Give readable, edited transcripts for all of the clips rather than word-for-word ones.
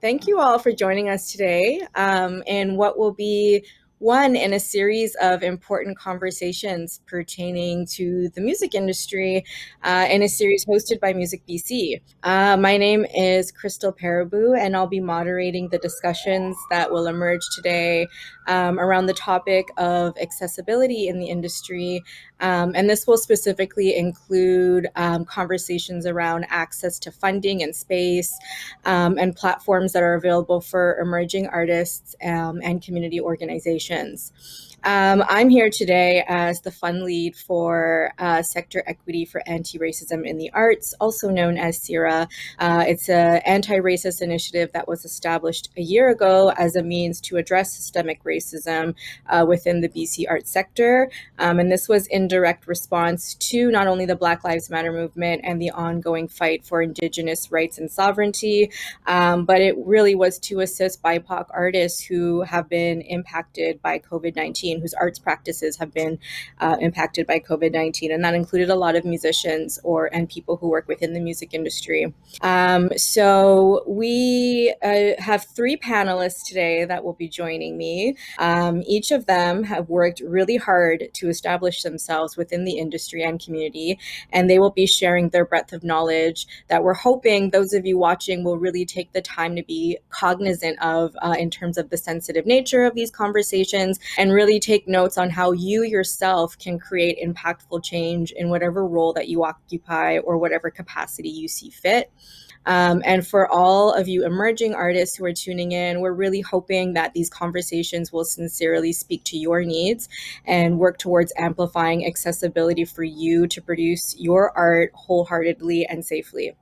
Thank you all for joining us today in what will be one in a series of important conversations pertaining to the music industry in a series hosted by Music BC. My name is Crystal Parabu, and I'll be moderating the discussions that will emerge today around the topic of accessibility in the industry. And this will specifically include conversations around access to funding and space and platforms that are available for emerging artists and community organizations. I'm here today as the fund lead for Sector Equity for Anti-Racism in the Arts, also known as CERA. It's an anti-racist initiative that was established a year ago as a means to address systemic racism within the BC arts sector. And this was in direct response to not only the Black Lives Matter movement and the ongoing fight for Indigenous rights and sovereignty, but it really was to assist BIPOC artists who have been impacted by COVID-19, whose arts practices have been impacted by COVID-19, and that included a lot of musicians and people who work within the music industry. So we have three panelists today that will be joining me. Each of them have worked really hard to establish themselves within the industry and community, and they will be sharing their breadth of knowledge that we're hoping those of you watching will really take the time to be cognizant of in terms of the sensitive nature of these conversations, and really take notes on how you yourself can create impactful change in whatever role that you occupy or whatever capacity you see fit. And for all of you emerging artists who are tuning in, we're really hoping that these conversations will sincerely speak to your needs and work towards amplifying accessibility for you to produce your art wholeheartedly and safely.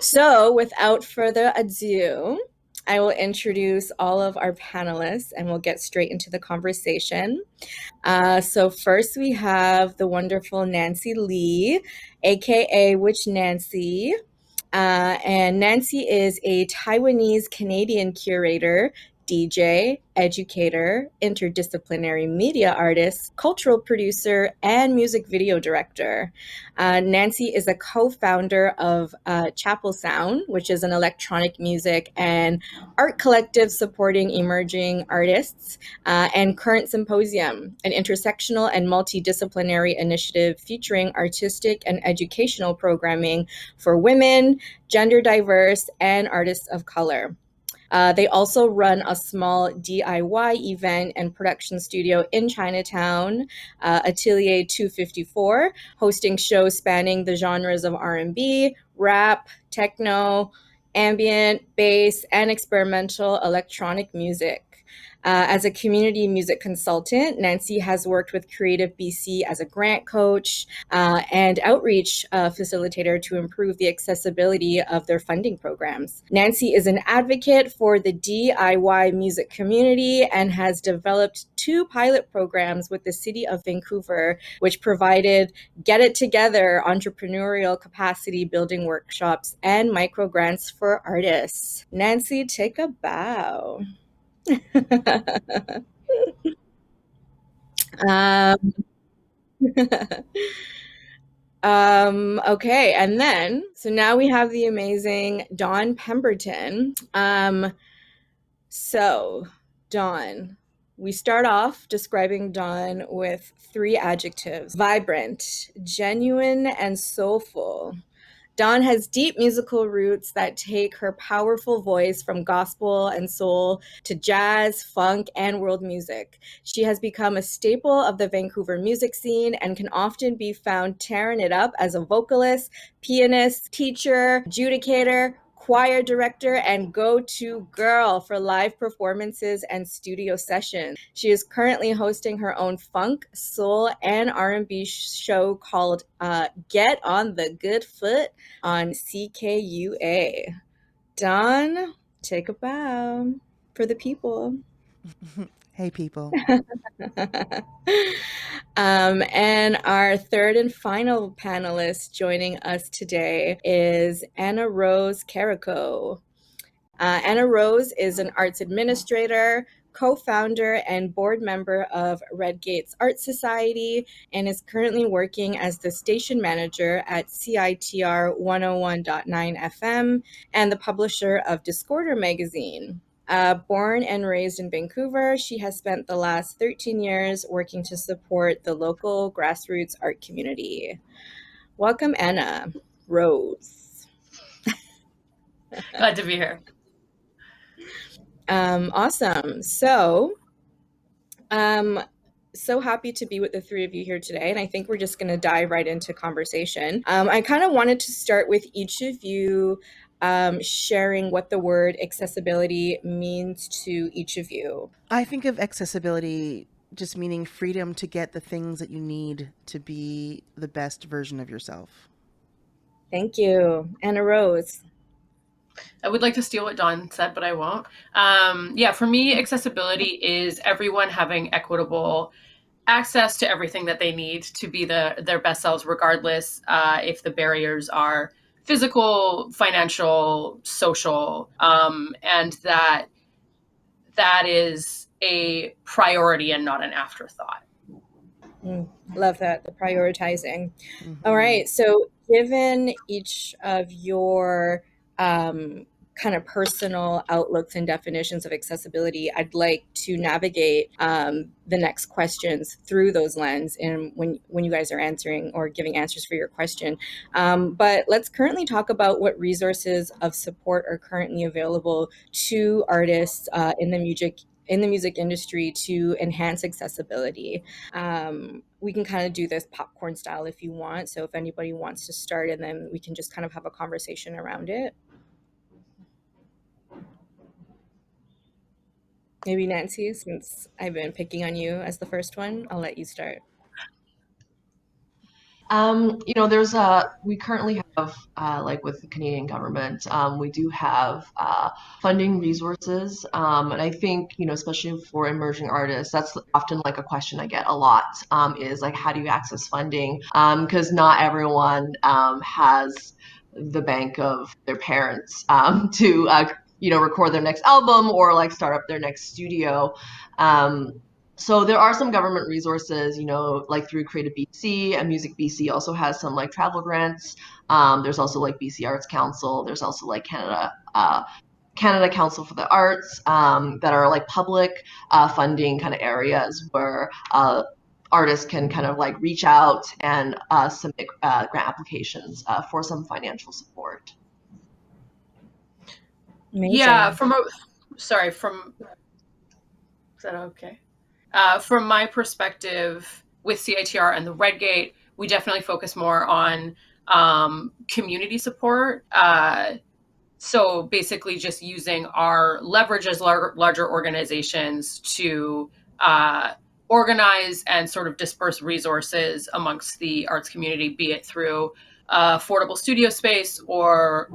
So without further ado, I will introduce all of our panelists and we'll get straight into the conversation. So first we have the wonderful Nancy Lee, aka Witch Nancy. And Nancy is a Taiwanese Canadian curator, DJ, educator, interdisciplinary media artist, cultural producer, and music video director. Nancy is a co-founder of Chapel Sound, which is an electronic music and art collective supporting emerging artists, and Current Symposium, an intersectional and multidisciplinary initiative featuring artistic and educational programming for women, gender diverse, and artists of color. They also run a small DIY event and production studio in Chinatown, Atelier 254, hosting shows spanning the genres of R&B, rap, techno, ambient, bass, and experimental electronic music. As a community music consultant, Nancy has worked with Creative BC as a grant coach and outreach facilitator to improve the accessibility of their funding programs. Nancy is an advocate for the DIY music community and has developed 2 pilot programs with the City of Vancouver, which provided Get It Together entrepreneurial capacity building workshops and micro grants for artists. Nancy, take a bow. um, okay, and then, so now we have the amazing Dawn Pemberton. So, Dawn, we start off describing Dawn with 3 adjectives: vibrant, genuine, and soulful. Dawn has deep musical roots that take her powerful voice from gospel and soul to jazz, funk, and world music. She has become a staple of the Vancouver music scene and can often be found tearing it up as a vocalist, pianist, teacher, adjudicator, choir director, and go-to girl for live performances and studio sessions. She is currently hosting her own funk, soul, and R&B show called Get on the Good Foot on CKUA. Dawn, take a bow for the people. Hey, people. And our third and final panelist joining us today is Anna Rose Carioca. Anna Rose is an arts administrator, co-founder and board member of Redgate's Art Society, and is currently working as the station manager at CITR 101.9 FM and the publisher of Discorder magazine. Born and raised in Vancouver, she has spent the last 13 years working to support the local grassroots art community. Welcome, Anna Rose. Glad to be here. Awesome. So happy to be with the three of you here today, and I think we're just going to dive right into conversation. I kind of wanted to start with each of you sharing what the word accessibility means to each of you. I think of accessibility just meaning freedom to get the things that you need to be the best version of yourself. Thank you. Anna Rose. I would like to steal what Dawn said, but I won't. For me, accessibility is everyone having equitable access to everything that they need to be their best selves, regardless if the barriers are physical, financial, social, and that is a priority and not an afterthought. Love that, the prioritizing. All right, so given each of your kind of personal outlooks and definitions of accessibility, I'd like to navigate the next questions through those lens and when you guys are answering or giving answers for your question. But let's currently talk about what resources of support are currently available to artists in the music industry to enhance accessibility. We can kind of do this popcorn style if you want. So if anybody wants to start, and then we can just kind of have a conversation around it. Maybe Nancy, since I've been picking on you as the first one, I'll let you start. We currently have, like with the Canadian government, we do have funding resources. And I think, especially for emerging artists, that's often like a question I get a lot, is like, how do you access funding? Because not everyone has the bank of their parents to, record their next album or like start up their next studio. So there are some government resources, like through Creative BC, and Music BC also has some like travel grants. There's also like BC Arts Council. There's also like Canada Council for the Arts, that are like public funding kind of areas where artists can kind of like reach out and submit grant applications for some financial support. Amazing. Yeah, is that okay? From my perspective, with CITR and the Redgate, we definitely focus more on community support. So basically just using our leverage as larger organizations to organize and sort of disperse resources amongst the arts community, be it through affordable studio space or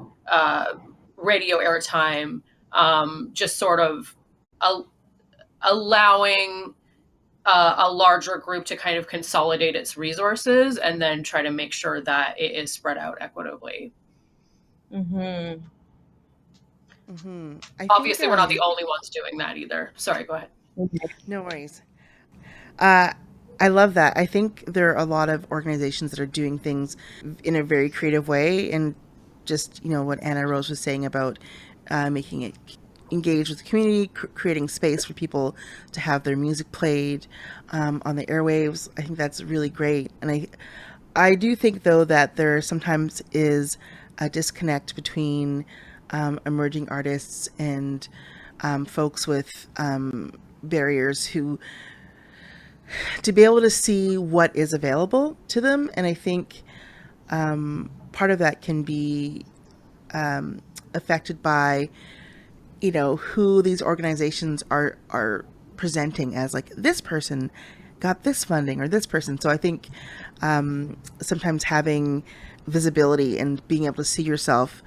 radio airtime, just sort of allowing a larger group to kind of consolidate its resources and then try to make sure that it is spread out equitably. Mm-hmm. Obviously, we're not the only ones doing that either. Sorry, go ahead. No worries. I love that. I think there are a lot of organizations that are doing things in a very creative way, and just what Anna Rose was saying about making it engage with the community, creating space for people to have their music played on the airwaves. I think that's really great. And I do think, though, that there sometimes is a disconnect between emerging artists and folks with barriers who, to be able to see what is available to them. And I think part of that can be affected by who these organizations are presenting as, like, this person got this funding or this person. So I think sometimes having visibility and being able to see yourself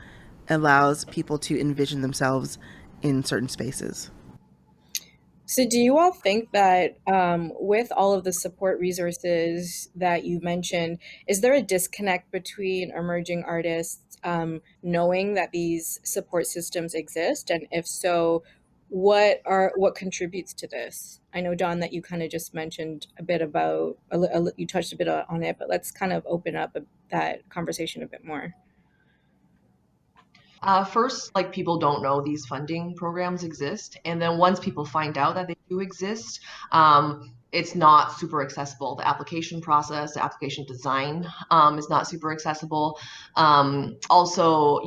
allows people to envision themselves in certain spaces. So do you all think that with all of the support resources that you mentioned, is there a disconnect between emerging artists knowing that these support systems exist? And if so, what contributes to this? I know, Don, that you kind of just mentioned a bit about, you touched a bit on it, but let's kind of open up that conversation a bit more. First, like people don't know these funding programs exist, and then once people find out that they do exist, it's not super accessible. The application process, the application design, is not super accessible. Also,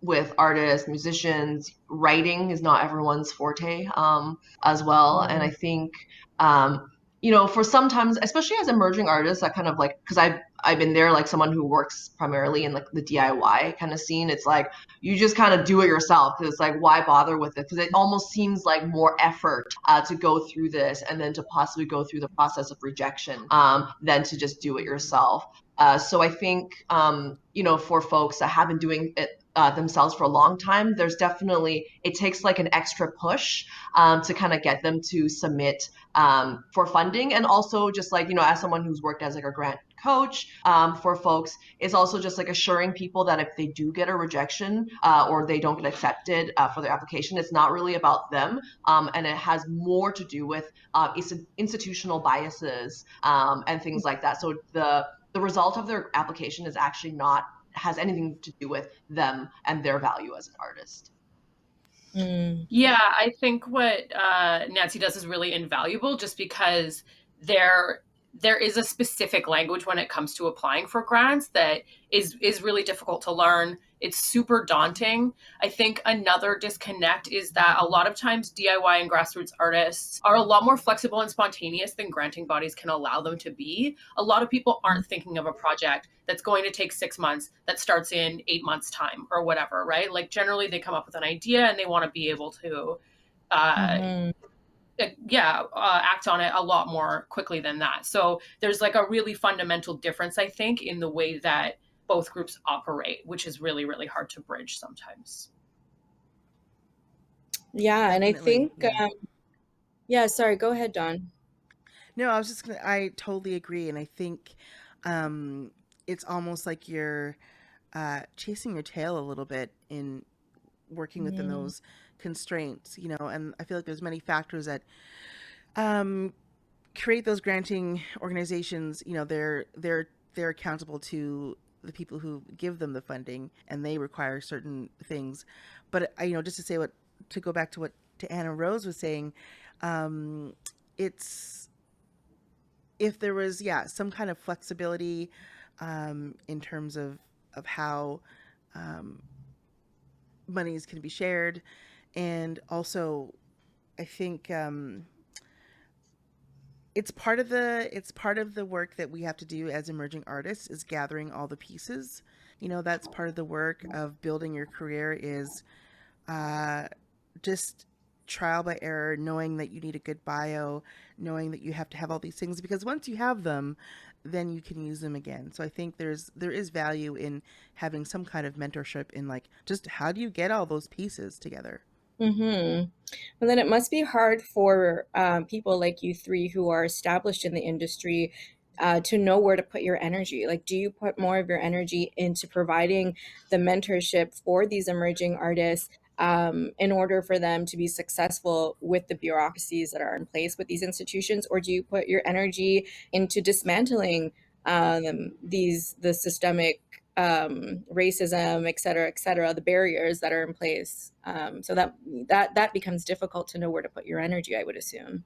with artists, musicians, writing is not everyone's forte, as well. And I think, for sometimes, especially as emerging artists, that kind of like, because I've been there, like someone who works primarily in like the DIY kind of scene. It's like you just kind of do it yourself because it's like, why bother with it? Because it almost seems like more effort to go through this and then to possibly go through the process of rejection, than to just do it yourself. So I think, for folks that have been doing it themselves for a long time, it takes like an extra push to kind of get them to submit for funding. And also just like, as someone who's worked as like a grant coach for folks, it's also just like assuring people that if they do get a rejection or they don't get accepted for their application, it's not really about them, and it has more to do with institutional biases and things like that. So the result of their application is actually not has anything to do with them and their value as an artist. Yeah, I think what Nancy does is really invaluable just because there is a specific language when it comes to applying for grants that is really difficult to learn. It's super daunting. I think another disconnect is that a lot of times DIY and grassroots artists are a lot more flexible and spontaneous than granting bodies can allow them to be. A lot of people aren't thinking of a project that's going to take 6 months that starts in 8 months time or whatever, right? Like generally they come up with an idea and they want to be able to act on it a lot more quickly than that. So there's like a really fundamental difference, I think, in the way that both groups operate, which is really, really hard to bridge sometimes. Yeah, and I Definitely, think, sorry, go ahead, Don. No, I totally agree. And I think it's almost like you're chasing your tail a little bit in working within those constraints, and I feel like there's many factors that create those granting organizations. They're accountable to the people who give them the funding, and they require certain things. But just to go back to what to Anna Rose was saying, it's if there was some kind of flexibility in terms of how monies can be shared, and also I think it's part of the work that we have to do as emerging artists is gathering all the pieces. That's part of the work of building your career is just trial by error, knowing that you need a good bio, knowing that you have to have all these things, because once you have them, then you can use them again. So I think there is value in having some kind of mentorship in like just how do you get all those pieces together. Well, then it must be hard for people like you three who are established in the industry to know where to put your energy. Like, do you put more of your energy into providing the mentorship for these emerging artists in order for them to be successful with the bureaucracies that are in place with these institutions? Or do you put your energy into dismantling the systemic racism, et cetera, the barriers that are in place, so that becomes difficult to know where to put your energy, I would assume.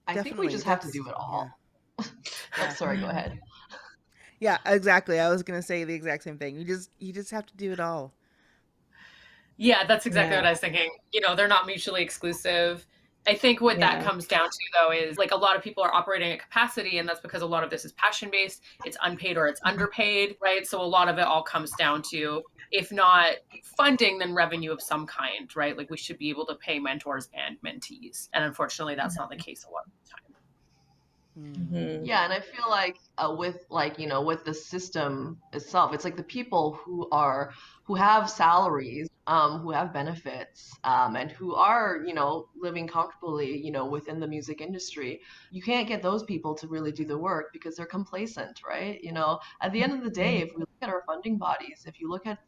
I think we just have to do it all. Yeah. Sorry, go ahead. Yeah, exactly. I was gonna say the exact same thing. You just have to do it all. Yeah, that's exactly what I was thinking. They're not mutually exclusive. I think what that comes down to, though, is like a lot of people are operating at capacity, and that's because a lot of this is passion-based. It's unpaid or it's underpaid, right? So a lot of it all comes down to, if not funding, then revenue of some kind, right? Like we should be able to pay mentors and mentees. And unfortunately, that's not the case a lot of the time. Yeah, and I feel like with the system itself, it's like the people who have salaries who have benefits, and who are, living comfortably, within the music industry. You can't get those people to really do the work because they're complacent, right? At the end of the day, if we look at our funding bodies, if you look at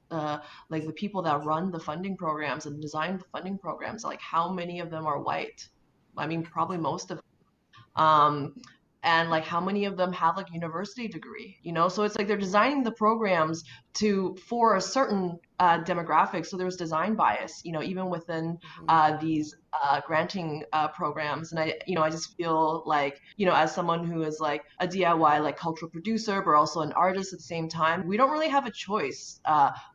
like the people that run the funding programs and design the funding programs, like how many of them are white? I mean, probably most of um, and like how many of them have like university degree, so it's like they're designing the programs to for a certain demographic, so there's design bias, even within Mhm. these granting programs. And I just feel like, as someone who is like a DIY like cultural producer but also an artist at the same time, we don't really have a choice.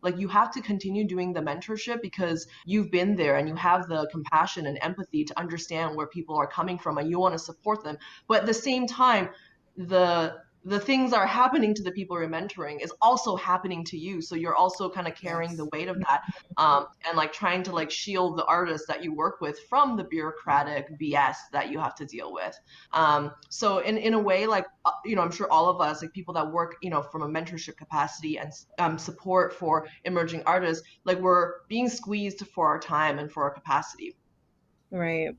Like you have to continue doing the mentorship because you've been there and you have the compassion and empathy to understand where people are coming from and you want to support them. But at the same time, the things that are happening to the people you're mentoring is also happening to you. So you're also kind of carrying the Yes. weight of that, and like trying to like shield the artists that you work with from the bureaucratic BS that you have to deal with. So in a way, like I'm sure all of us, like people that work, from a mentorship capacity and support for emerging artists, like we're being squeezed for our time and for our capacity. Right.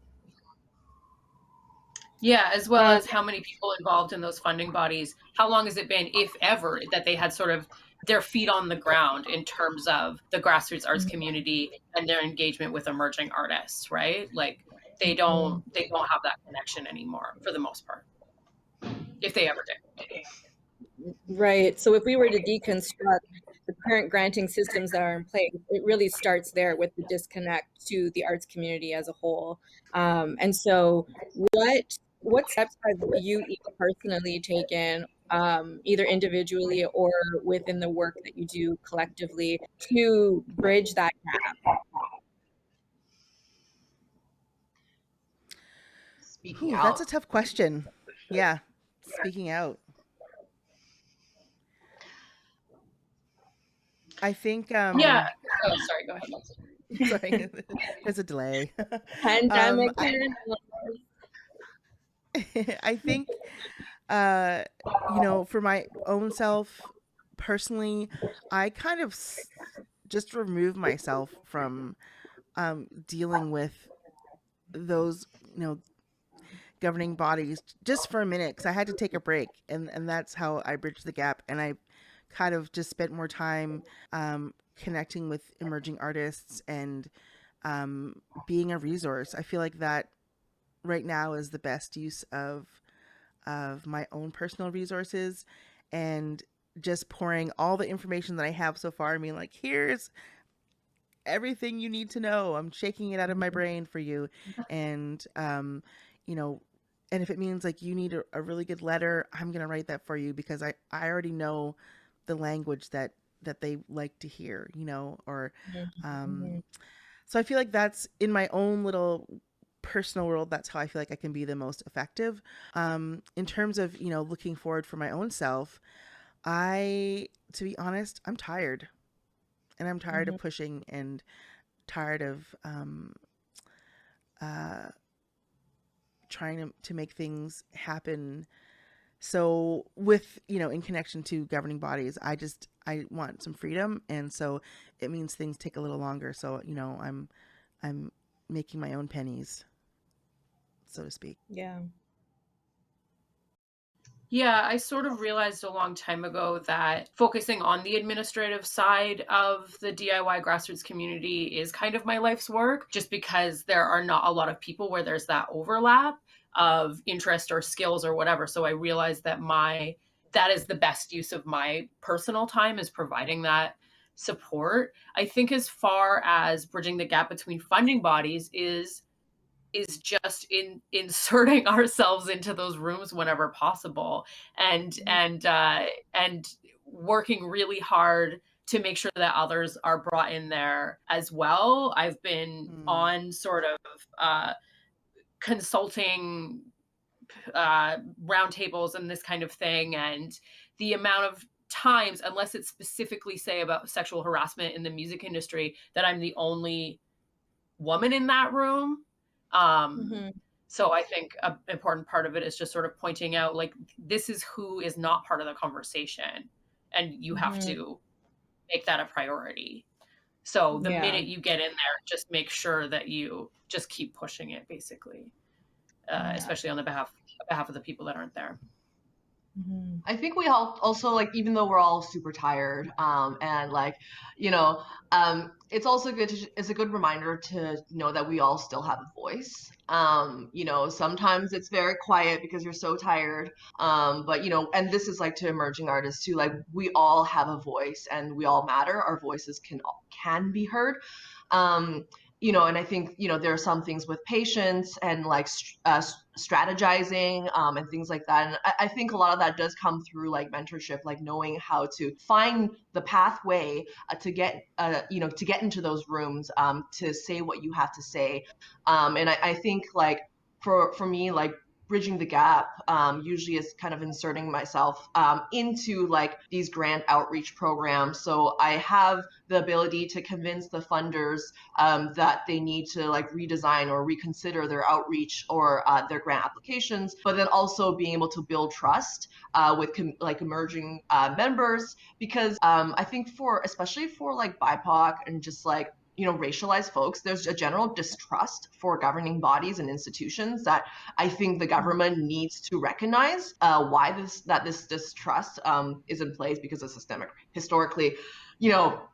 Yeah, as well Um, as how many people involved in those funding bodies. How long has it been, if ever, that they had sort of their feet on the ground in terms of the grassroots arts community and their engagement with emerging artists, right? Like they don't have that connection anymore for the most part, if they ever did. Right. So if we were to deconstruct the current granting systems that are in place, it really starts there with the disconnect to the arts community as a whole. And so what steps have you each personally taken, either individually or within the work that you do collectively, to bridge that gap? Speaking Whew, that's a out. tough question. Yeah, speaking out. I think Yeah. Oh, sorry. Go ahead. sorry, there's a delay. Pandemic I hit. I think for my own self personally, I kind of just remove myself from dealing with those governing bodies just for a minute because I had to take a break, and that's how I bridged the gap. And I kind of just spent more time connecting with emerging artists and being a resource. I feel like that right now is the best use of my own personal resources, and just pouring all the information that I have so far. I mean, like, here's everything you need to know. I'm shaking it out of my brain for you. And, you know, and if it means like you need a really good letter, I'm going to write that for you because I already know the language that they like to hear, or, Mhm. so I feel like that's in my own little personal world. That's how I feel like I can be the most effective. In terms of, looking forward for my own self, to be honest, I'm tired, and I'm tired of Mhm. pushing and tired of trying to make things happen. So with, in connection to governing bodies, I want some freedom. And so it means things take a little longer. So, I'm making my own pennies, so to speak. Yeah. Yeah, I sort of realized a long time ago that focusing on the administrative side of the DIY grassroots community is kind of my life's work, just because there are not a lot of people where there's that overlap of interest or skills or whatever. So I realized that that is the best use of my personal time, is providing that support. I think as far as bridging the gap between funding bodies is just inserting ourselves into those rooms whenever possible, and Mhm. and working really hard to make sure that others are brought in there as well. I've been Mm. on sort of consulting roundtables and this kind of thing, and the amount of times, unless it's specifically say about sexual harassment in the music industry, that I'm the only woman in that room. Um, Mhm. so I think an important part of it is just sort of pointing out, like, this is who is not part of the conversation, and you have Mhm. to make that a priority. So the Yeah. minute you get in there, just make sure that you just keep pushing it, basically, especially on the behalf of the people that aren't there. Mhm. I think we all also, like, even though we're all super tired, and like, you know, it's also good it's a good reminder to know that we all still have a voice. Sometimes it's very quiet because you're so tired. But and this is like to emerging artists too. Like, we all have a voice and we all matter. Our voices can be heard. Um, and I think, there are some things with patience and like strategizing, and things like that. And I think a lot of that does come through like mentorship, like knowing how to find the pathway to get into those rooms, to say what you have to say. And I think like for me, like bridging the gap, usually is kind of inserting myself into like these grant outreach programs. So I have the ability to convince the funders that they need to like redesign or reconsider their outreach or their grant applications, but then also being able to build trust with like emerging members, because I think especially for like BIPOC and just like racialized folks, there's a general distrust for governing bodies and institutions that I think the government needs to recognize why this distrust is in place, because of historically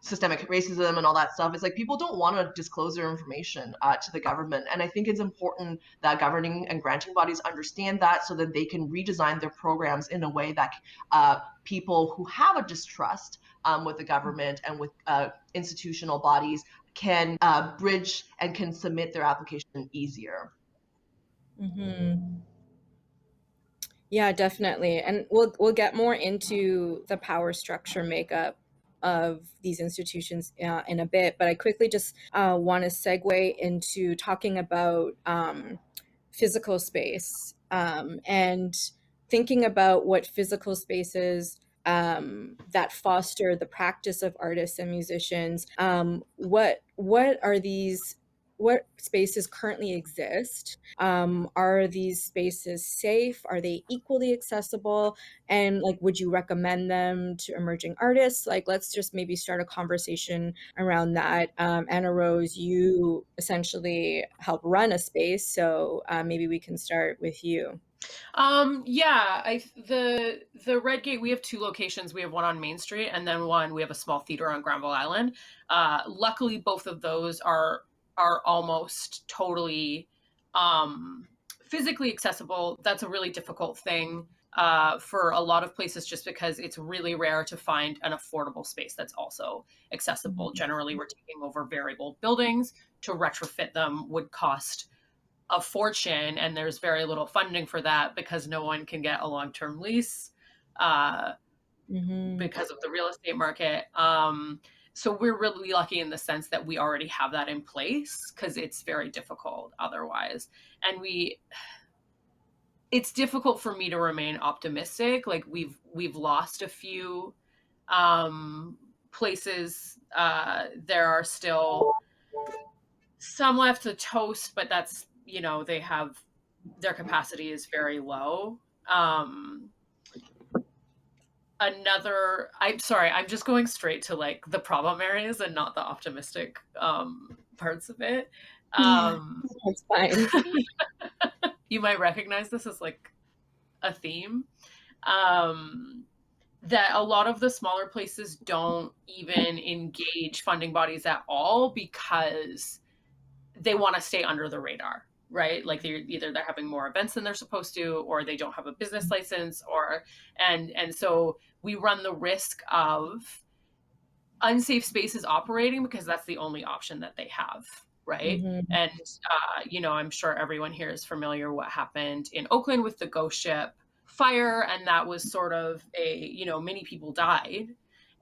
systemic racism and all that stuff. It's like people don't want to disclose their information to the government. And I think it's important that governing and granting bodies understand that, so that they can redesign their programs in a way that people who have a distrust with the government and with institutional bodies can bridge and can submit their application easier. Mhm. Yeah, definitely. And we'll get more into the power structure makeup of these institutions in a bit, but I quickly just want to segue into talking about physical space, and thinking about what physical spaces that foster the practice of artists and musicians. What are these? What spaces currently exist? Are these spaces safe? Are they equally accessible? And like, would you recommend them to emerging artists? Like, let's just maybe start a conversation around that. Anna Rose, you essentially help run a space, so maybe we can start with you. The Red Gate, we have two locations. We have one on Main Street, and then we have a small theater on Granville Island. Luckily, both of those are almost totally physically accessible. That's a really difficult thing for a lot of places, just because it's really rare to find an affordable space that's also accessible. Generally, we're taking over very old buildings. To retrofit them would cost a fortune, and there's very little funding for that because no one can get a long-term lease because of the real estate market. So we're really lucky in the sense that we already have that in place, because it's very difficult otherwise. And it's difficult for me to remain optimistic. Like, we've lost a few places. There are still some left to toast, but that's, they have, their capacity is very low. I'm sorry, I'm just going straight to like the problem areas and not the optimistic parts of it. That's fine. You might recognize this as like a theme. That a lot of the smaller places don't even engage funding bodies at all, because they want to stay under the radar, right? Like, they're having more events than they're supposed to, or they don't have a business license, and so we run the risk of unsafe spaces operating, because that's the only option that they have, right? Mhm. And I'm sure everyone here is familiar what happened in Oakland with the ghost ship fire, and that was sort of many people died,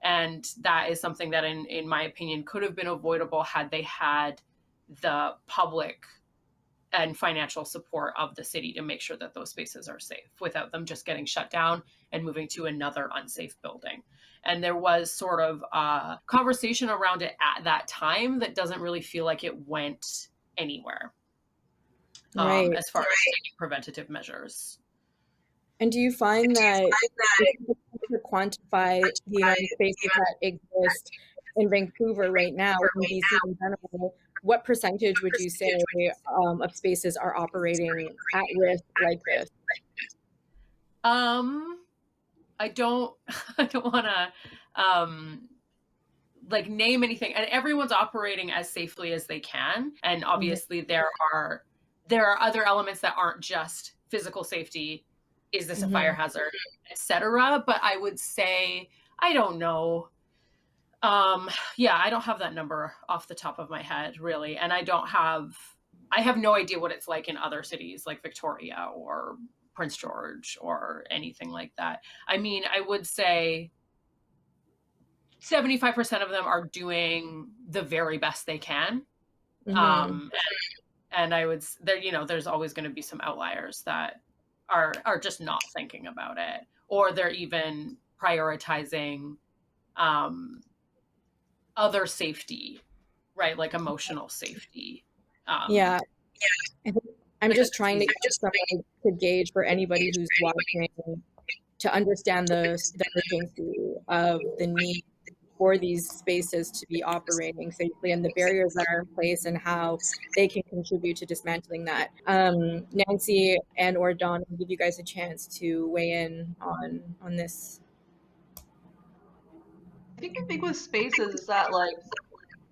and that is something that in my opinion could have been avoidable had they had the public and financial support of the city to make sure that those spaces are safe, without them just getting shut down and moving to another unsafe building. And there was sort of a conversation around it at that time that doesn't really feel like it went anywhere, Right. as far as taking preventative measures. And do you find that it's difficult to quantify the amount of spaces that exist in Vancouver right now, in BC in general, what percentage would you say of spaces are operating at risk like this? I don't I don't want to like name anything, and everyone's operating as safely as they can, and obviously there are other elements that aren't just physical safety. Is this a fire hazard, etc.? But I would say I don't know. Yeah, I don't have that number off the top of my head, really, and I have no idea what it's like in other cities like Victoria or Prince George or anything like that. I mean, I would say 75% of them are doing the very best they can. Mm-hmm. Um, and I would there, there's always going to be some outliers that are just not thinking about it, or they're even prioritizing um, other safety, right? Like emotional safety. Um, Yeah, I think I'm just trying to get someone to gauge for anybody who's watching to understand the urgency of the need for these spaces to be operating safely and the barriers that are in place and how they can contribute to dismantling that. Nancy and or Dawn, I'll give you guys a chance to weigh in on this. I think the thing with spaces is that like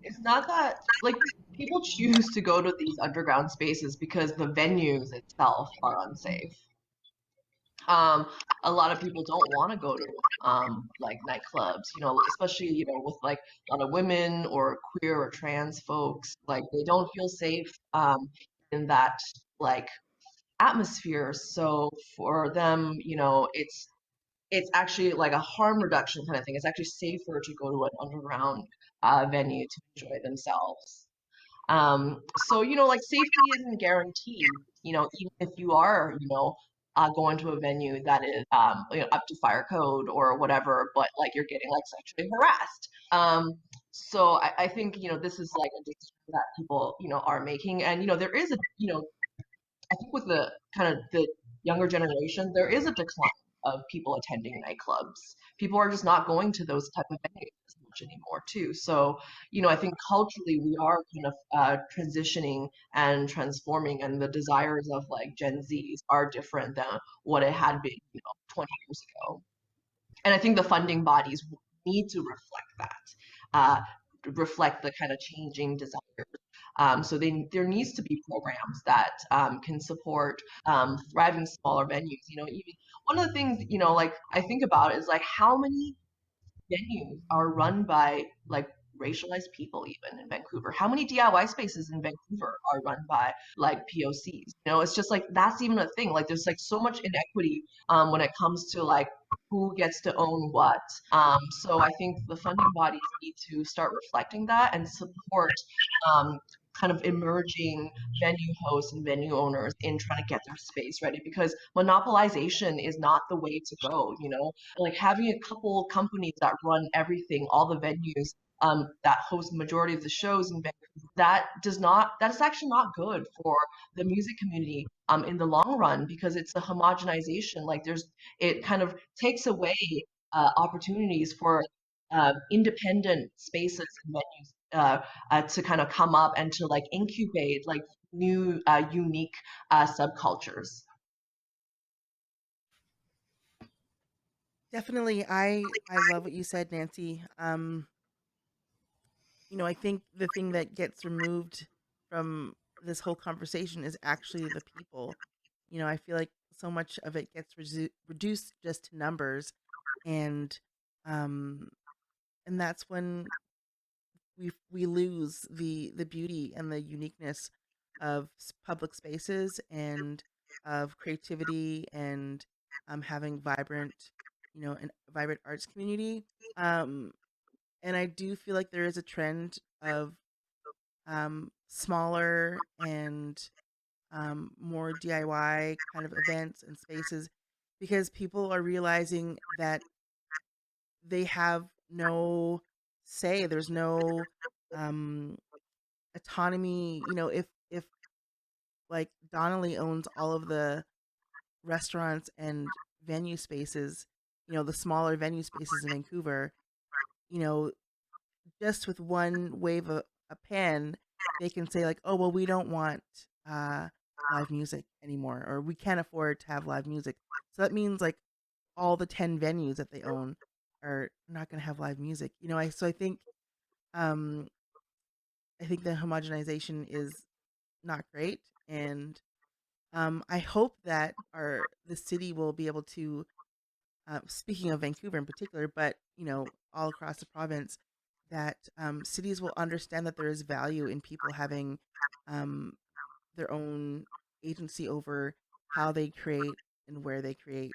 it's not that like people choose to go to these underground spaces because the venues itself are unsafe. Um, a lot of people don't want to go to like nightclubs, especially with like a lot of women or queer or trans folks, like they don't feel safe in that like atmosphere. So for them, it's actually like a harm reduction kind of thing. It's actually safer to go to an underground venue to enjoy themselves. So, like safety isn't guaranteed, even if you are, going to a venue that is, up to fire code or whatever, but like you're getting like sexually harassed. So I think, this is like a decision that people, are making. And, there is a, I think with the kind of the younger generation, there is a decline of people attending nightclubs. People are just not going to those type of venues as much anymore, too. So, I think culturally we are kind of transitioning and transforming, and the desires of like Gen Zs are different than what it had been, 20 years ago. And I think the funding bodies need to reflect that, reflect the kind of changing desires. So there needs to be programs that can support thriving smaller venues. Even one of the things, like I think about is like how many venues are run by like racialized people even in Vancouver. How many DIY spaces in Vancouver are run by like POCs? It's just like that's even a thing. Like there's like so much inequity when it comes to like who gets to own what. So I think the funding bodies need to start reflecting that and support um, kind of emerging venue hosts and venue owners in trying to get their space ready, because monopolization is not the way to go. Like having a couple companies that run everything, all the venues that host majority of the shows in Vancouver, that is actually not good for the music community in the long run, because it's a homogenization. Like it kind of takes away opportunities for independent spaces and venues to kind of come up and to like incubate like new unique subcultures. Definitely, I love what you said, Nancy. I think the thing that gets removed from this whole conversation is actually the people. I feel like so much of it gets reduced just to numbers, and um, and that's when we lose the beauty and the uniqueness of public spaces and of creativity and having vibrant, and vibrant arts community. Um, and I do feel like there is a trend of smaller and more DIY kind of events and spaces, because people are realizing that they have no say. There's no um, autonomy. If like Donnelly owns all of the restaurants and venue spaces, the smaller venue spaces in Vancouver, you know, just with one wave of a pen, they can say like, oh, well, we don't want live music anymore, or we can't afford to have live music. So that means like all the 10 venues that they own are not going to have live music. So um, I think the homogenization is not great, and I hope that the city will be able to, speaking of Vancouver in particular, but all across the province, that cities will understand that there is value in people having um, their own agency over how they create and where they create.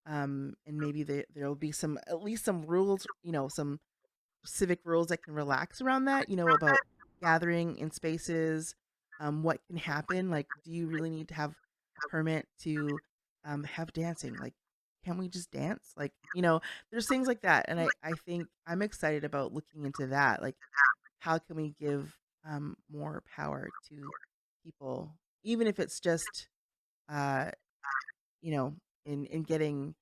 And maybe there'll be at least some rules, some civic rules that can relax around that, about gathering in spaces, what can happen. Like, do you really need to have a permit to have dancing? Like, can't we just dance? Like, there's things like that. And I think I'm excited about looking into that. Like, how can we give more power to people, even if it's just uh, you know, in getting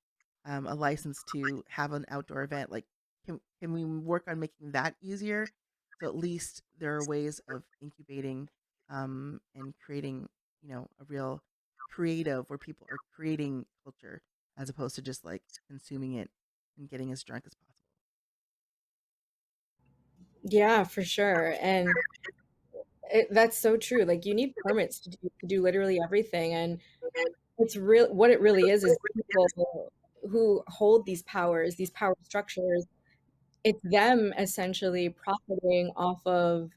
a license to have an outdoor event. Like, can we work on making that easier? So at least there are ways of incubating and creating, a real creative where people are creating culture as opposed to just like consuming it and getting as drunk as possible. Yeah, for sure. And that's so true. Like you need permits to do literally everything. And it's real. What it really is people who hold these power structures. It's them essentially profiting off of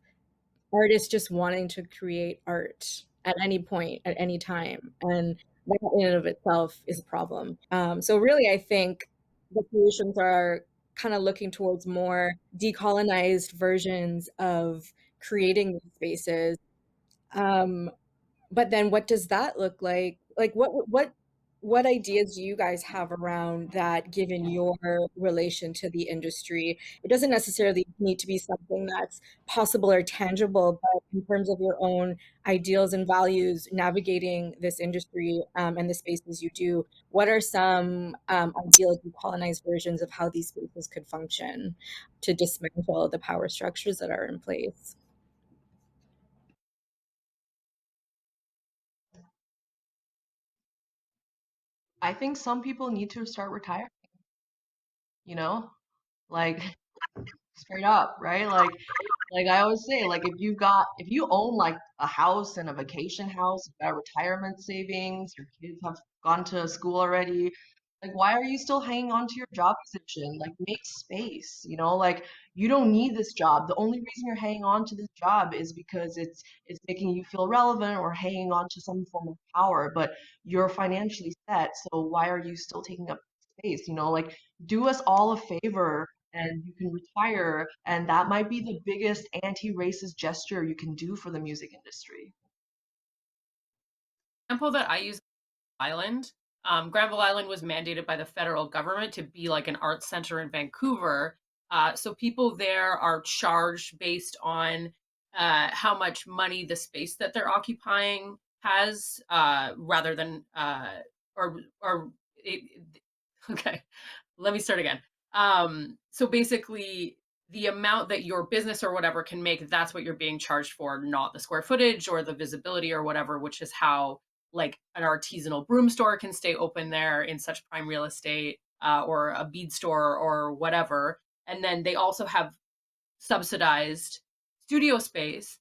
artists just wanting to create art at any point, at any time. And that in and of itself is a problem. So really, I think the solutions are kind of looking towards more decolonized versions of creating these spaces. Um, but then what does that look like? Like what ideas do you guys have around that given your relation to the industry? It doesn't necessarily need to be something that's possible or tangible, but in terms of your own ideals and values navigating this industry and the spaces you do, what are some ideal decolonized versions of how these spaces could function to dismantle the power structures that are in place? I think some people need to start retiring, you know, like straight up, right? Like I always say, like if you own like a house and a vacation house, you've got retirement savings, your kids have gone to school already, like why are you still hanging on to your job position? Like make space, like you don't need this job. The only reason you're hanging on to this job is because it's making you feel relevant or hanging on to some form of power, but you're financially set, so why are you still taking up space? Like do us all a favor and you can retire, and that might be the biggest anti-racist gesture you can do for the music industry. Example that I use Island. Granville Island was mandated by the federal government to be like an arts center in Vancouver. So people there are charged based on how much money the space that they're occupying has, rather than or okay. Let me start again. So basically, the amount that your business or whatever can make, that's what you're being charged for, not the square footage or the visibility or whatever, which is how like an artisanal broom store can stay open there in such prime real estate, or a bead store or whatever. And then they also have subsidized studio space.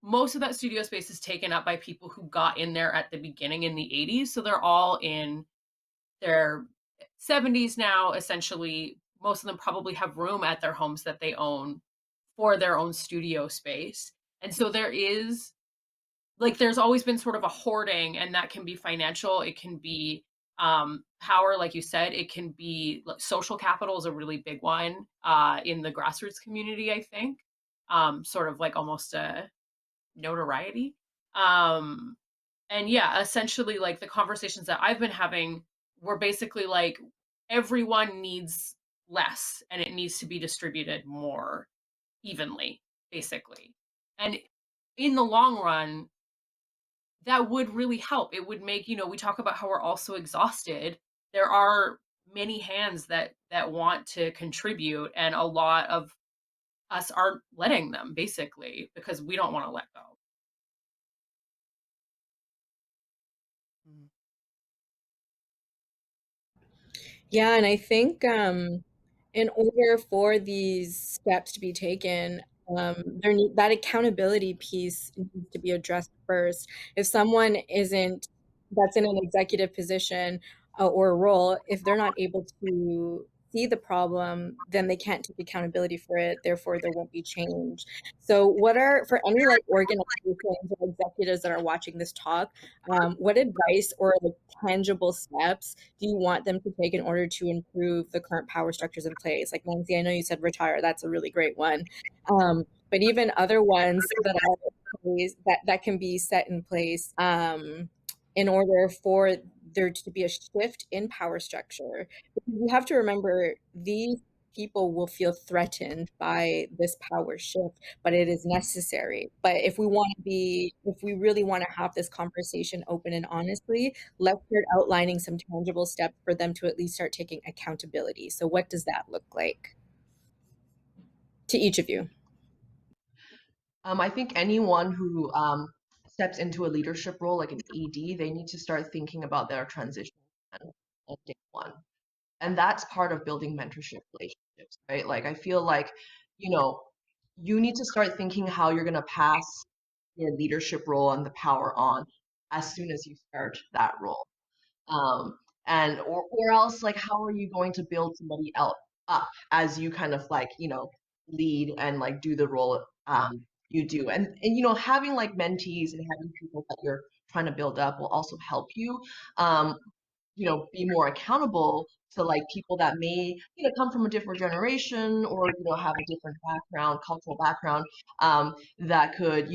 Most of that studio space is taken up by people who got in there at the beginning in the 80s. So they're all in their 70s now, essentially. Most of them probably have room at their homes that they own for their own studio space. And so there's always been sort of a hoarding, and that can be financial. It can be power, like you said. It can be like, social capital is a really big one in the grassroots community, I think. Sort of like almost a notoriety. Um, and yeah, essentially, like the conversations that I've been having were basically like everyone needs less and it needs to be distributed more evenly, basically. And in the long run, that would really help. It would make, we talk about how we're all so exhausted. There are many hands that want to contribute, and a lot of us aren't letting them, basically, because we don't want to let go. Mhm. Yeah, and I think in order for these steps to be taken, that accountability piece needs to be addressed first. If someone isn't that's in an executive position or a role, if they're not able to see the problem, then they can't take accountability for it. Therefore, there won't be change. So, what are for any like organizations or executives that are watching this talk? What advice or like tangible steps do you want them to take in order to improve the current power structures in place? Like Nancy, I know you said retire. That's a really great one. But even other ones that are that can be set in place in order for there to be a shift in power structure. Because you have to remember these people will feel threatened by this power shift, but it is necessary. But if we really want to have this conversation open and honestly, let's start outlining some tangible steps for them to at least start taking accountability. So what does that look like to each of you? I think anyone who steps into a leadership role, like an ED, they need to start thinking about their transition plan at day one. And that's part of building mentorship relationships, right? Like, I feel like, you know, you need to start thinking how you're going to pass your leadership role and the power on as soon as you start that role. um, and or else like how are you going to build somebody else up as you kind of like lead and like do the role you do, and having like mentees and having people that you're trying to build up will also help you um, be more accountable to like people that may, come from a different generation or, have a different background, cultural background, that could,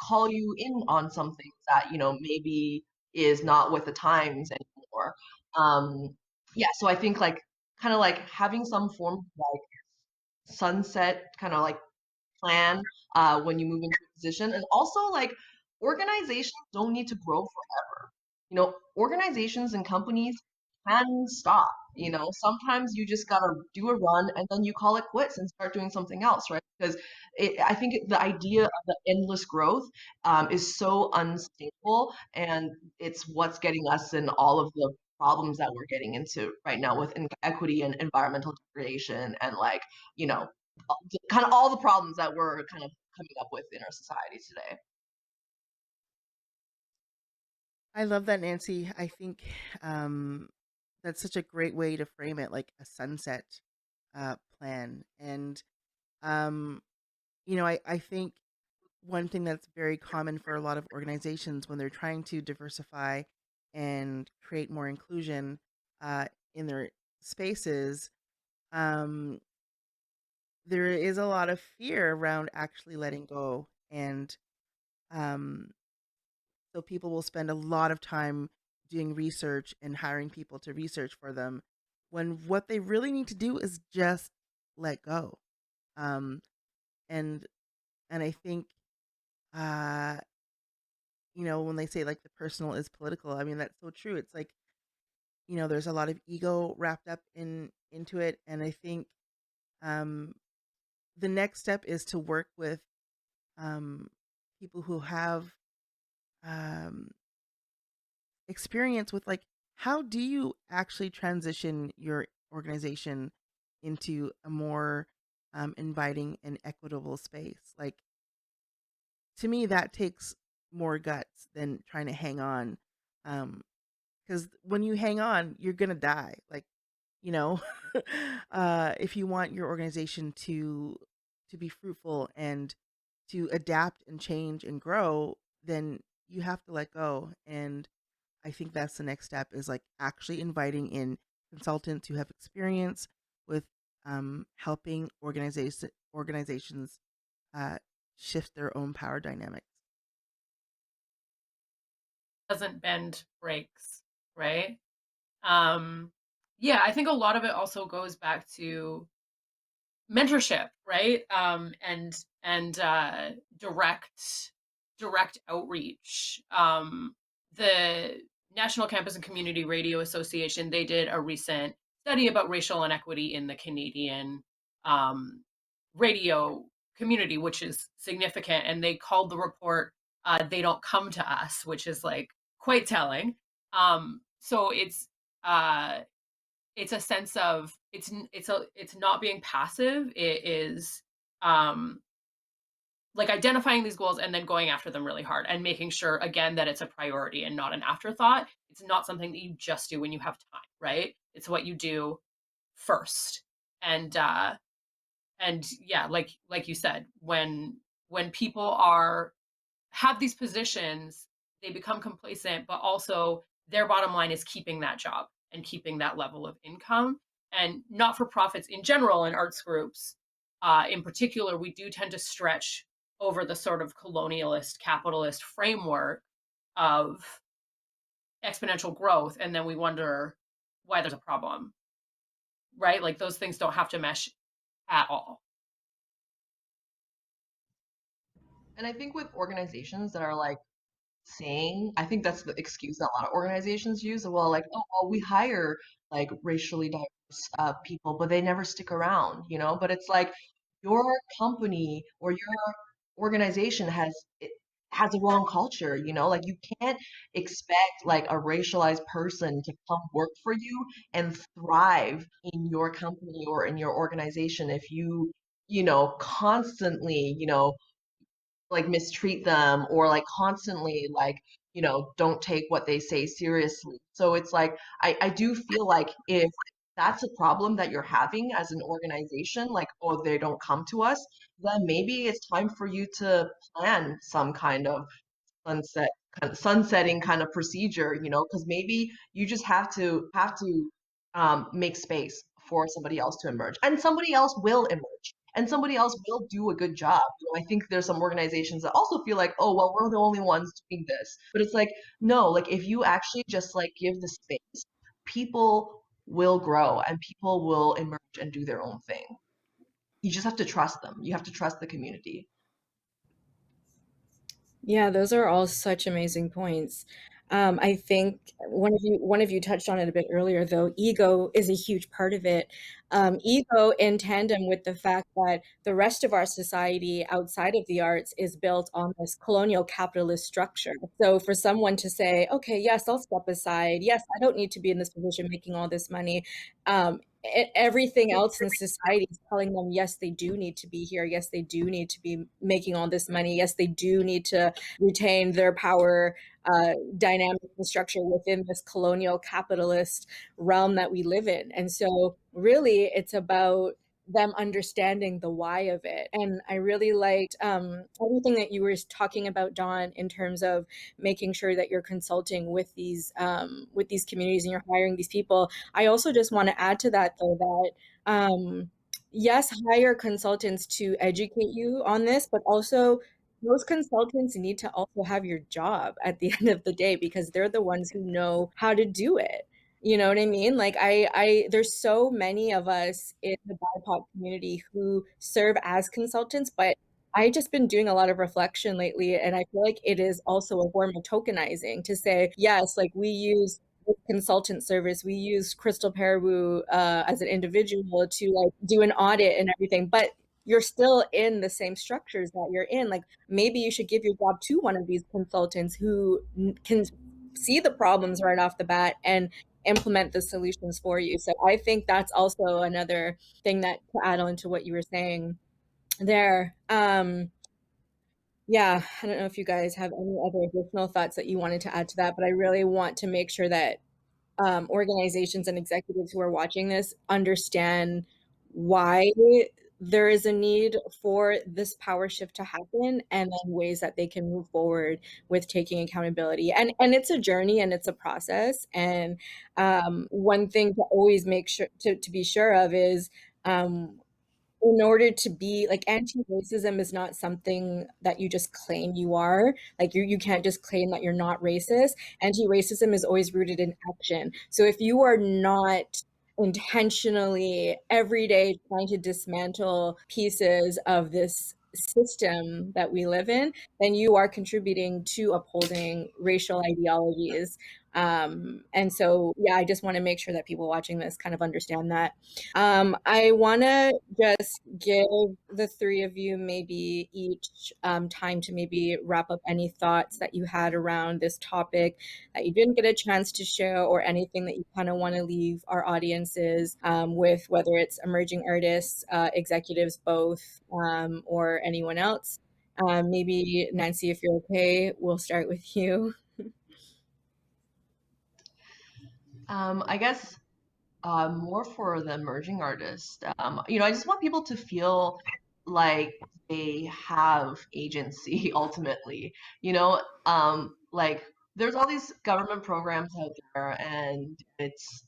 call you in on something that, maybe is not with the times anymore. Um, yeah, so I think like kind of like having some form of like sunset kind of like plan when you move into a position. And also, like, organizations don't need to grow forever. Organizations and companies can stop. Sometimes you just gotta do a run and then you call it quits and start doing something else, right? Because I think the idea of the endless growth is so unstable, and it's what's getting us in all of the problems that we're getting into right now with equity and environmental degradation and like you know kind of all the problems that we're kind of coming up with in our society today. I love that, Nancy. I think um, that's such a great way to frame it, like a sunset plan. And um, I think one thing that's very common for a lot of organizations when they're trying to diversify and create more inclusion in their spaces, um, there is a lot of fear around actually letting go. And um, so people will spend a lot of time doing research and hiring people to research for them when what they really need to do is just let go. Um, and and I think uh, when they say like the personal is political, I mean that's so true. It's like, there's a lot of ego wrapped up into it. And I think um the next step is to work with um people who have um experience with like how do you actually transition your organization into a more inviting and equitable space. Like, to me that takes more guts than trying to hang on, because when you hang on you're gonna die, like, you know if you want your organization to be fruitful and to adapt and change and grow, then you have to let go. And I think that's the next step, is like actually inviting in consultants who have experience with helping organizations uh, shift their own power dynamics. Doesn't bend breaks, right? Um, yeah, I think a lot of it also goes back to mentorship, right? And direct outreach. The National Campus and Community Radio Association, they did a recent study about racial inequity in the Canadian um, radio community, which is significant. And they called the report "They Don't Come to Us," which is like quite telling. So it's a sense of it's not being passive. It is like identifying these goals and then going after them really hard and making sure again that it's a priority and not an afterthought. It's not something that you just do when you have time, right? It's what you do first. And yeah, like you said, when people are have these positions, they become complacent, but also their bottom line is keeping that job and keeping that level of income. And not for profits in general and arts groups in particular, we do tend to stretch over the sort of colonialist capitalist framework of exponential growth. And then we wonder why there's a problem, right? Like those things don't have to mesh at all. And I think with organizations that are like saying, I think that's the excuse that a lot of organizations use. Well, like, oh, well, we hire like racially diverse people, but they never stick around, you know? But it's like your company or your organization has a wrong culture, you know? Like you can't expect like a racialized person to come work for you and thrive in your company or in your organization if you constantly, like mistreat them or like constantly like don't take what they say seriously. So it's like I do feel like if that's a problem that you're having as an organization, like, oh, they don't come to us, then maybe it's time for you to plan some kind of sunsetting kind of procedure, because maybe you just have to make space for somebody else to emerge, and somebody else will emerge, and somebody else will do a good job. I think there's some organizations that also feel like, oh, well, we're the only ones doing this, but it's like, no, like if you actually just like give the space, people will grow and people will emerge and do their own thing. You just have to trust them. You have to trust the community. Yeah, those are all such amazing points. I think one of you touched on it a bit earlier, though. Ego is a huge part of it. Ego in tandem with the fact that the rest of our society outside of the arts is built on this colonial capitalist structure. So for someone to say, okay, yes, I'll step aside. Yes, I don't need to be in this position making all this money. Everything else in society is telling them, yes, they do need to be here. Yes, they do need to be making all this money. Yes, they do need to retain their power dynamic and structure within this colonial capitalist realm that we live in. And so really it's about them understanding the why of it. And I really liked everything that you were talking about, Dawn, in terms of making sure that you're consulting with these communities and you're hiring these people. I also just want to add to that, though, that yes, hire consultants to educate you on this, but also those consultants need to also have your job at the end of the day, because they're the ones who know how to do it. You know what I mean? Like there's so many of us in the BIPOC community who serve as consultants, but I just been doing a lot of reflection lately, and I feel like it is also a form of tokenizing to say, yes, like we use this consultant service, we use Crystal Parabu as an individual to like do an audit and everything, but you're still in the same structures that you're in. Like maybe you should give your job to one of these consultants who can see the problems right off the bat and implement the solutions for you. So I think that's also another thing that to add on to what you were saying there. Yeah, I don't know if you guys have any other additional thoughts that you wanted to add to that, but I really want to make sure that organizations and executives who are watching this understand why there is a need for this power shift to happen, and then ways that they can move forward with taking accountability. And it's a journey and it's a process. And one thing to always make sure to be sure of is in order to be like, anti-racism is not something that you just claim you are. Like you can't just claim that you're not racist. Anti-racism is always rooted in action. So if you are not intentionally every day trying to dismantle pieces of this system that we live in, then you are contributing to upholding racial ideologies And so, yeah, I just want to make sure that people watching this kind of understand that. I want to just give the three of you maybe each time to maybe wrap up any thoughts that you had around this topic that you didn't get a chance to share, or anything that you kind of want to leave our audiences with, whether it's emerging artists, executives, both, or anyone else. Maybe Nancy, if you're okay, we'll start with you. I guess more for the emerging artist. I just want people to feel like they have agency ultimately. Like there's all these government programs out there, and it's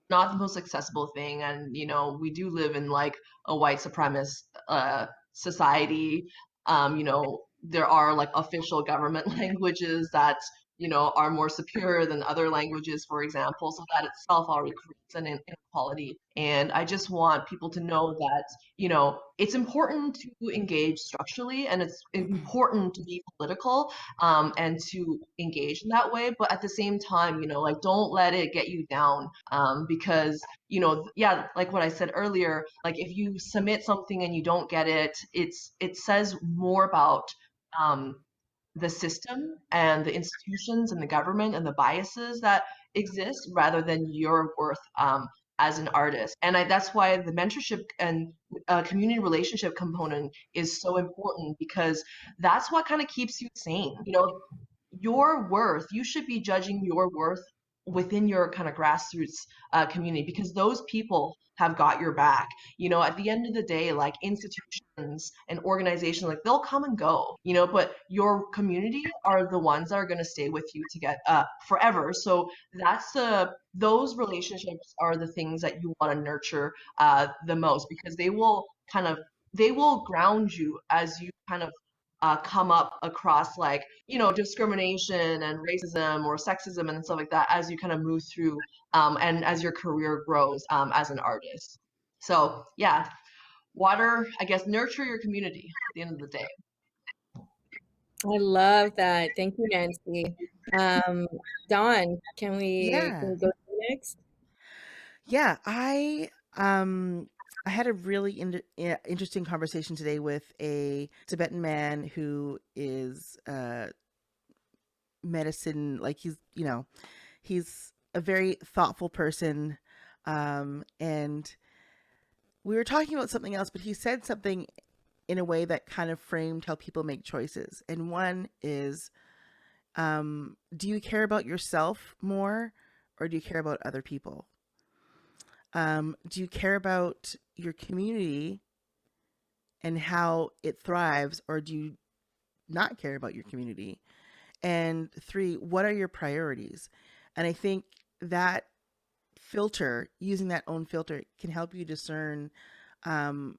not the most accessible thing. And we do live in like a white supremacist society. There are like official government languages that are more superior than other languages, for example. So that itself already creates an inequality. And I just want people to know that it's important to engage structurally, and it's important to be political, and to engage in that way. But at the same time, like don't let it get you down, because yeah, like what I said earlier, like if you submit something and you don't get it, it says more about um, the system and the institutions and the government and the biases that exist rather than your worth as an artist. And that's why the mentorship and community relationship component is so important, because that's what kind of keeps you sane. Your worth, you should be judging your worth within your kind of grassroots community, because those people have got your back. At the end of the day, like institutions and organizations, like they'll come and go, but your community are the ones that are going to stay with you to get forever. So those relationships are the things that you want to nurture the most, because they will ground you as you kind of come up across like discrimination and racism or sexism and stuff like that as you kind of move through, and as your career grows as an artist. So yeah, I guess, nurture your community at the end of the day. I love that. Thank you, Nancy. Um, Dawn, can Yeah. we go to you next? Yeah, I had a really interesting conversation today with a Tibetan man who is medicine, like he's a very thoughtful person, and we were talking about something else, but he said something in a way that kind of framed how people make choices. And one is, do you care about yourself more, or do you care about other people? Do you care about your community and how it thrives, or do you not care about your community? And three, what are your priorities? And I think that using that own filter, can help you discern, um,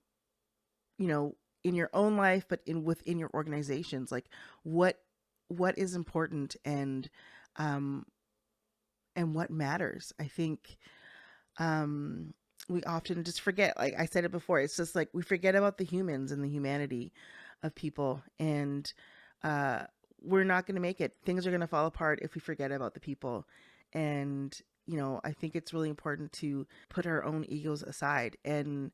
in your own life, but within your organizations, like what is important, um, and what matters. I think we often just forget, like I said it before, it's just like we forget about the humans and the humanity of people, and uh, we're not going to make it. Things are going to fall apart if we forget about the people. And I think it's really important to put our own egos aside, and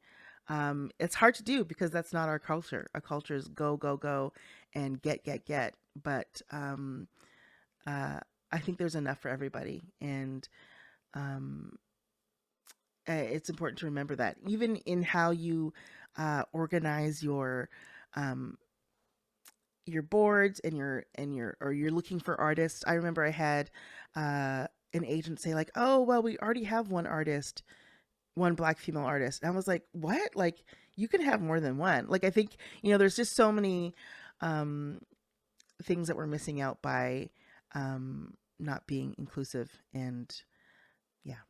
it's hard to do because that's not our culture. Our culture is go go go and get, but I think there's enough for everybody. And it's important to remember that even in how you organize um, your boards and or you're looking for artists. I remember I had an agent say like, "Oh, well, we already have one artist, one Black female artist," and I was like, "What? Like, you can have more than one?" Like, I think there's just so many um, things that we're missing out by not being inclusive, and yeah.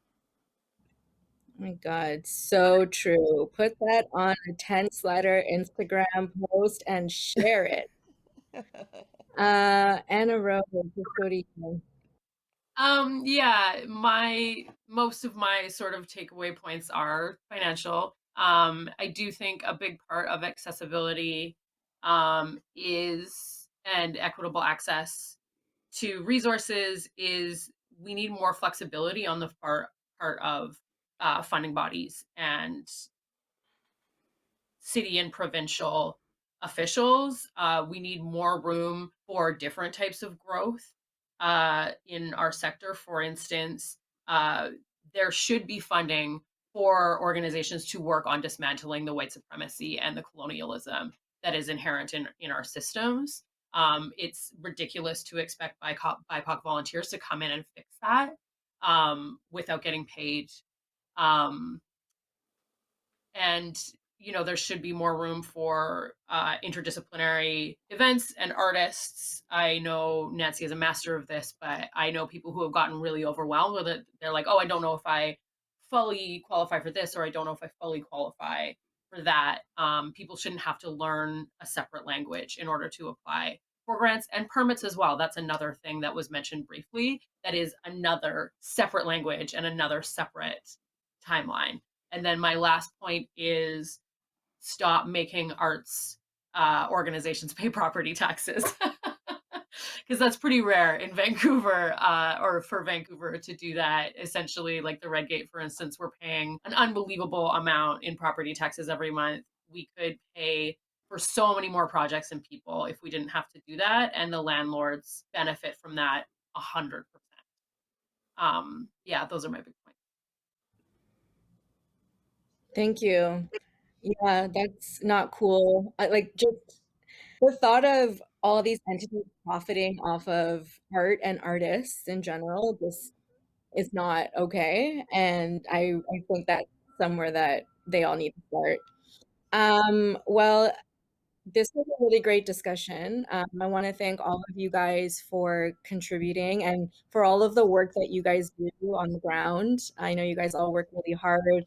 Oh my God, so true. Put that on a 10 slider Instagram post and share it. Anna Rose, let's go to you. Yeah, most of my sort of takeaway points are financial. I do think a big part of accessibility is and equitable access to resources is we need more flexibility on the part of funding bodies and city and provincial officials. We need more room for different types of growth in our sector. For instance, there should be funding for organizations to work on dismantling the white supremacy and the colonialism that is inherent in our systems. It's ridiculous to expect BIPOC volunteers to come in and fix that without getting paid. Um, and there should be more room for interdisciplinary events and artists. I know Nancy is a master of this, but I know people who have gotten really overwhelmed with it. They're like, oh, I don't know if I fully qualify for this, or I don't know if I fully qualify for that. People shouldn't have to learn a separate language in order to apply for grants and permits as well. That's another thing that was mentioned briefly. That is another separate language and another separate timeline. And then my last point is stop making arts organizations pay property taxes. Because that's pretty rare in Vancouver, or for Vancouver to do that. Essentially, like the Red Gate, for instance, we're paying an unbelievable amount in property taxes every month. We could pay for so many more projects and people if we didn't have to do that, and the landlords benefit from that 100%. Yeah, those are my big points. Thank you. Yeah, that's not cool. Like just the thought of all these entities profiting off of art and artists in general just is not okay. And I think that's somewhere that they all need to start. Well, this was a really great discussion. I want to thank all of you guys for contributing and for all of the work that you guys do on the ground. I know you guys all work really hard.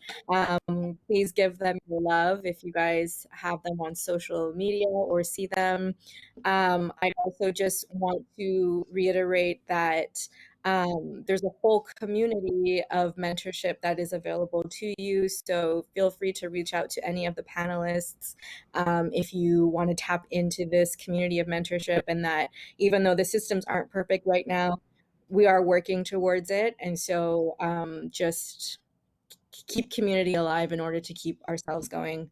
Please give them your love if you guys have them on social media or see them. I also just want to reiterate that there's a whole community of mentorship that is available to you. So feel free to reach out to any of the panelists if you want to tap into this community of mentorship, and that even though the systems aren't perfect right now, we are working towards it. And so just keep community alive in order to keep ourselves going.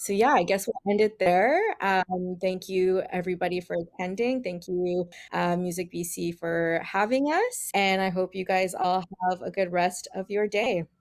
So yeah, I guess we'll end it there. Thank you everybody for attending. Thank you Music BC for having us. And I hope you guys all have a good rest of your day.